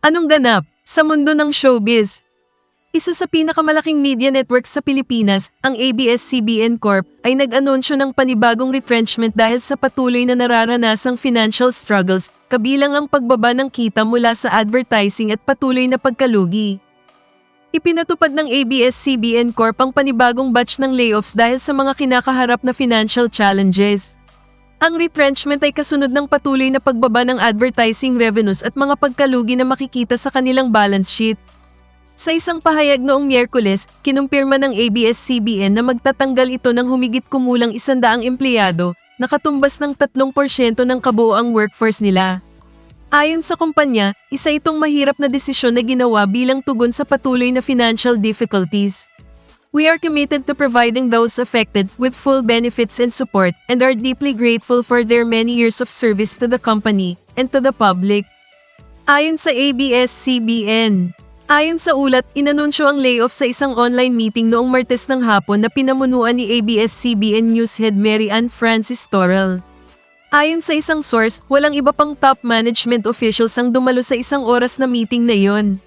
Anong ganap sa mundo ng showbiz? Isa sa pinakamalaking media network sa Pilipinas, ang ABS-CBN Corp, ay nag-anunsyo ng panibagong retrenchment dahil sa patuloy na nararanasang financial struggles, kabilang ang pagbaba ng kita mula sa advertising at patuloy na pagkalugi. Ipinatupad ng ABS-CBN Corp ang panibagong batch ng layoffs dahil sa mga kinakaharap na financial challenges. Ang retrenchment ay kasunod ng patuloy na pagbaba ng advertising revenues at mga pagkalugi na makikita sa kanilang balance sheet. Sa isang pahayag noong Miyerkules, kinumpirma ng ABS-CBN na magtatanggal ito ng humigit kumulang 100 empleyado, na katumbas ng 3% ng kabuoang workforce nila. Ayon sa kumpanya, isa itong mahirap na desisyon na ginawa bilang tugon sa patuloy na financial difficulties. We are committed to providing those affected with full benefits and support and are deeply grateful for their many years of service to the company and to the public. Ayon sa ABS-CBN. Ayon sa ulat, inanunsyo ang layoff sa isang online meeting noong Martes ng hapon na pinamunuan ni ABS-CBN News Head Mary Ann Francis Torrell. Ayon sa isang source, walang iba pang top management officials ang dumalo sa isang oras na meeting na iyon.